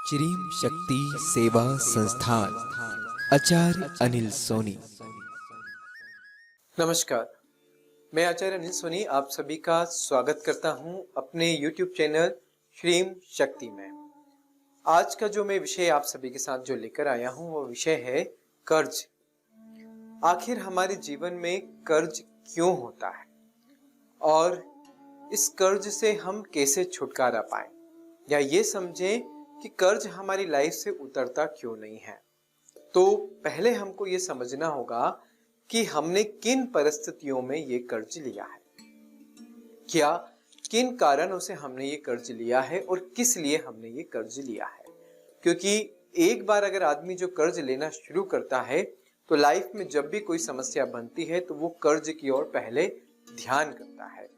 श्रीम शक्ति सेवा संस्थान आचार्य अनिल सोनी। नमस्कार, मैं आचार्य अनिल सोनी आप सभी का स्वागत करता हूं अपने YouTube चैनल श्रीम शक्ति में। आज का जो मैं विषय आप सभी के साथ जो लेकर आया हूं वो विषय है कर्ज। आखिर हमारे जीवन में कर्ज क्यों होता है और इस कर्ज से हम कैसे छुटकारा पाएं, या ये समझें कि कर्ज हमारी लाइफ से उतरता क्यों नहीं है। तो पहले हमको ये समझना होगा कि हमने किन परिस्थितियों में ये कर्ज लिया है, क्या किन कारणों से हमने ये कर्ज लिया है और किस लिए हमने ये कर्ज लिया है। क्योंकि एक बार अगर आदमी जो कर्ज लेना शुरू करता है तो लाइफ में जब भी कोई समस्या बनती है तो वो कर्ज की ओर पहले ध्यान करता है।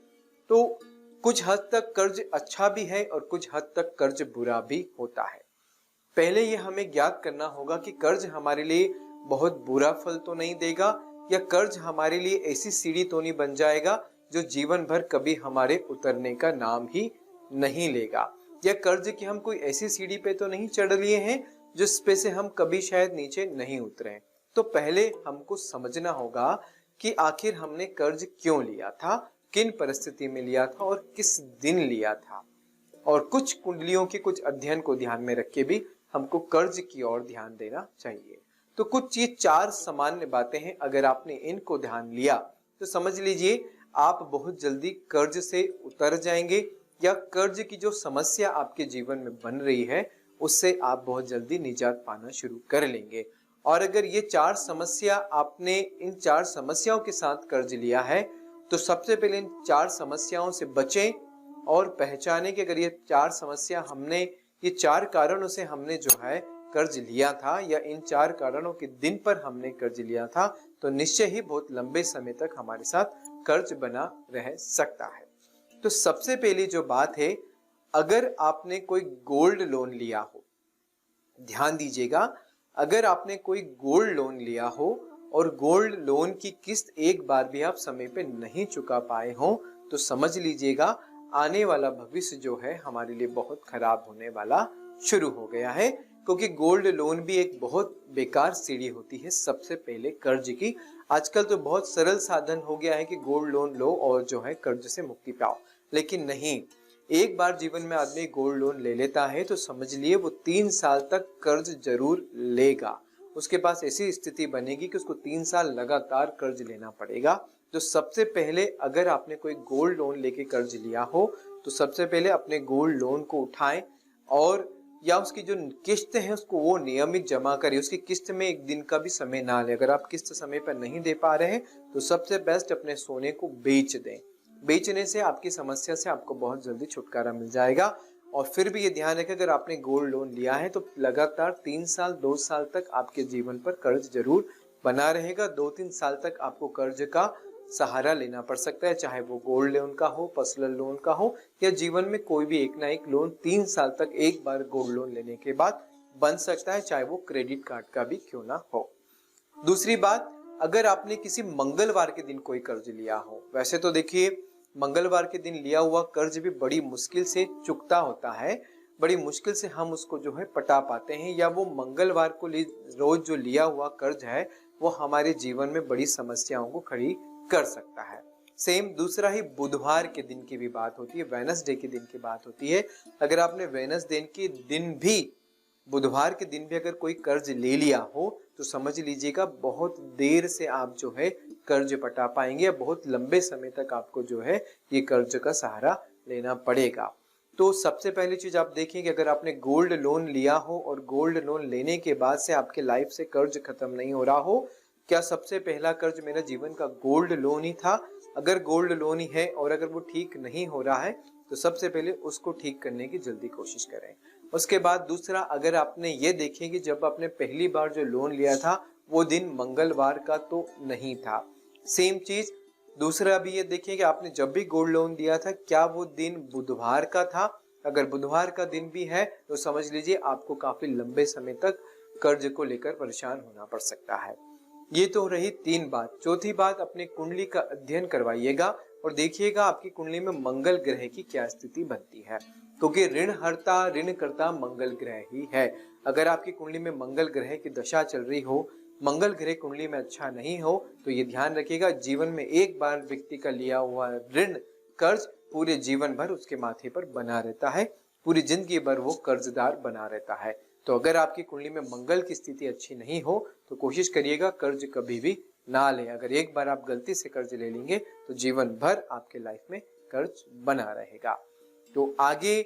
तो कुछ हद तक कर्ज अच्छा भी है और कुछ हद तक कर्ज बुरा भी होता है। पहले ये हमें ज्ञात करना होगा कि कर्ज हमारे लिए बहुत बुरा फल तो नहीं देगा, या कर्ज हमारे लिए ऐसी सीढ़ी तो नहीं बन जाएगा जो जीवन भर कभी हमारे उतरने का नाम ही नहीं लेगा, या कर्ज की हम कोई ऐसी सीढ़ी पे तो नहीं चढ़ लिए हैं जिस पे से हम कभी शायद नीचे नहीं उतरे। तो पहले हमको समझना होगा कि आखिर हमने कर्ज क्यों लिया था, किन परिस्थिति में लिया था और किस दिन लिया था। और कुछ कुंडलियों के कुछ अध्ययन को ध्यान में रख के भी हमको कर्ज की ओर ध्यान देना चाहिए। तो कुछ ये 4 सामान्य बातें हैं, अगर आपने इनको ध्यान लिया तो समझ लीजिए आप बहुत जल्दी कर्ज से उतर जाएंगे, या कर्ज की जो समस्या आपके जीवन में बन रही है उससे आप बहुत जल्दी निजात पाना शुरू कर लेंगे। और अगर ये 4 समस्या आपने इन 4 समस्याओं के साथ कर्ज लिया है तो सबसे पहले इन 4 समस्याओं से बचें और पहचानें कि अगर ये 4 समस्या हमने, ये 4 कारणों से हमने जो है कर्ज लिया था, या इन 4 कारणों के दिन पर हमने कर्ज लिया था, तो निश्चय ही बहुत लंबे समय तक हमारे साथ कर्ज बना रह सकता है। तो सबसे पहली जो बात है, अगर आपने कोई गोल्ड लोन लिया हो, ध्यान दीजिएगा, अगर आपने कोई गोल्ड लोन लिया हो और गोल्ड लोन की किस्त एक बार भी आप समय पे नहीं चुका पाए हो तो समझ लीजिएगा आने वाला भविष्य जो है हमारे लिए बहुत खराब होने वाला शुरू हो गया है। क्योंकि गोल्ड लोन भी एक बहुत बेकार सीढ़ी होती है सबसे पहले कर्ज की। आजकल तो बहुत सरल साधन हो गया है कि गोल्ड लोन लो और जो है कर्ज से मुक्ति पाओ, लेकिन नहीं, एक बार जीवन में आदमी गोल्ड लोन ले लेता है तो समझ लिए वो 3 साल तक कर्ज जरूर लेगा। उसके पास ऐसी स्थिति बनेगी कि उसको 3 साल लगातार कर्ज लेना पड़ेगा। तो सबसे पहले अगर आपने कोई गोल्ड लोन लेके कर्ज लिया हो तो सबसे पहले अपने गोल्ड लोन को उठाएं, और या उसकी जो किस्त है उसको वो नियमित जमा करें। उसकी किस्त में एक दिन का भी समय ना ले। अगर आप किस्त समय पर नहीं दे पा रहे हैं तो सबसे बेस्ट अपने सोने को बेच दें। बेचने से आपकी समस्या से आपको बहुत जल्दी छुटकारा मिल जाएगा। और फिर भी ये ध्यान रखें, अगर आपने गोल्ड लोन लिया है तो लगातार 3 साल 2 साल तक आपके जीवन पर कर्ज जरूर बना रहेगा। 2-3 साल तक आपको कर्ज का सहारा लेना पड़ सकता है, चाहे वो गोल्ड लोन का हो, पर्सनल लोन का हो, या जीवन में कोई भी एक ना एक लोन 3 साल तक एक बार गोल्ड लोन लेने के बाद बन सकता है, चाहे वो क्रेडिट कार्ड का भी क्यों ना हो। दूसरी बात, अगर आपने किसी मंगलवार के दिन कोई कर्ज लिया हो, वैसे तो देखिए मंगलवार के दिन लिया हुआ कर्ज भी बड़ी मुश्किल से चुकता होता है, बड़ी मुश्किल से हम उसको जो है पटा पाते हैं, या वो मंगलवार को रोज जो लिया हुआ कर्ज है वो हमारे जीवन में बड़ी समस्याओं को खड़ी कर सकता है। सेम दूसरा ही बुधवार के दिन की भी बात होती है, वेडनेसडे के दिन की बात होती है। अगर आपने वेडनेसडे के दिन भी, बुधवार के दिन भी अगर कोई कर्ज ले लिया हो तो समझ लीजिएगा बहुत देर से आप जो है कर्ज पटा पाएंगे, या बहुत लंबे समय तक आपको जो है ये कर्ज का सहारा लेना पड़ेगा। तो सबसे पहली चीज आप देखें कि अगर आपने गोल्ड लोन लिया हो और गोल्ड लोन लेने के बाद से आपके लाइफ से कर्ज खत्म नहीं हो रहा हो, क्या सबसे पहला कर्ज मेरा जीवन का गोल्ड लोन ही था? अगर गोल्ड लोन ही है और अगर वो ठीक नहीं हो रहा है तो सबसे पहले उसको ठीक करने की जल्दी कोशिश करें। उसके बाद दूसरा, अगर आपने ये देखें कि जब आपने पहली बार जो लोन लिया था वो दिन मंगलवार का तो नहीं था। सेम चीज दूसरा भी ये देखिए कि आपने जब भी गोल्ड लोन दिया था क्या वो दिन बुधवार का था? अगर बुधवार का दिन भी है तो समझ लीजिए आपको काफी लंबे समय तक कर्ज को लेकर परेशान होना पड़ सकता है। ये तो रही 3 बात। चौथी बात, अपने कुंडली का अध्ययन करवाइएगा और देखिएगा आपकी कुंडली में मंगल ग्रह की क्या स्थिति बनती है। क्योंकि ऋण हरता ऋण करता मंगल ग्रह ही है। अगर आपकी कुंडली में मंगल ग्रह की दशा चल रही हो, मंगल ग्रह कुंडली में अच्छा नहीं हो, तो ये ध्यान रखिएगा, जीवन में एक बार व्यक्ति का लिया हुआ ऋण कर्ज पूरे जीवन भर उसके माथे पर बना रहता है, पूरी जिंदगी भर वो कर्जदार बना रहता है। तो अगर आपकी कुंडली में मंगल की स्थिति अच्छी नहीं हो तो कोशिश करिएगा कर्ज कभी भी ना लें। अगर एक बार आप गलती से कर्ज ले लेंगे तो जीवन भर आपके लाइफ में कर्ज बना रहेगा। तो आगे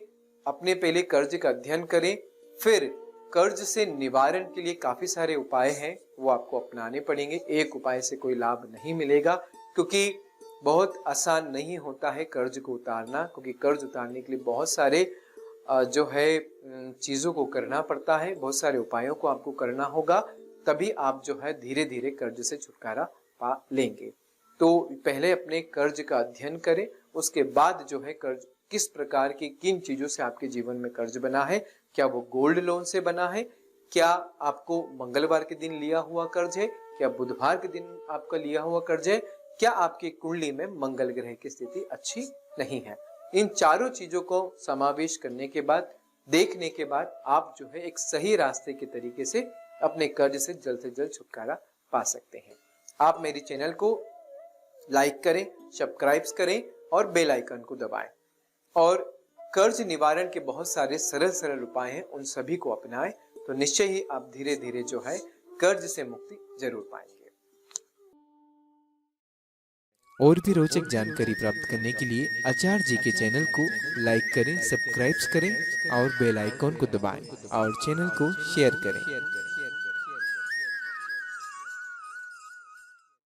अपने पहले कर्ज का अध्ययन करें, फिर कर्ज से निवारण के लिए काफी सारे उपाय हैं, वो आपको अपनाने पड़ेंगे। एक उपाय से कोई लाभ नहीं मिलेगा, क्योंकि बहुत आसान नहीं होता है कर्ज को उतारना, क्योंकि कर्ज उतारने के लिए बहुत सारे जो है चीजों को करना पड़ता है, बहुत सारे उपायों को आपको करना होगा, तभी आप जो है धीरे धीरे कर्ज से छुटकारा पा लेंगे। तो पहले अपने कर्ज का अध्ययन करें, उसके बाद जो है कर्ज किस प्रकार की किन चीजों से आपके जीवन में कर्ज बना है, क्या वो गोल्ड लोन से बना है, क्या आपको मंगलवार के दिन लिया हुआ कर्ज है, क्या बुधवार के दिन आपका लिया हुआ कर्ज है, क्या आपकी कुंडली में मंगल ग्रह की स्थिति अच्छी नहीं है। इन चारों चीजों को समावेश करने के बाद, देखने के बाद आप जो है एक सही रास्ते के तरीके से अपने कर्ज से जल्द छुटकारा पा सकते हैं। आप मेरी चैनल को लाइक करें, सब्सक्राइब करें और बेल आइकन को दबाएं। और कर्ज निवारण के बहुत सारे सरल सरल उपाय हैं, उन सभी को अपनाएं तो निश्चय ही आप धीरे धीरे जो है कर्ज से मुक्ति जरूर पाएंगे। और भी रोचक जानकारी प्राप्त करने के लिए आचार्य जी के चैनल को लाइक करें, सब्सक्राइब करें और बेल आइकॉन को दबाएं और चैनल को शेयर करें।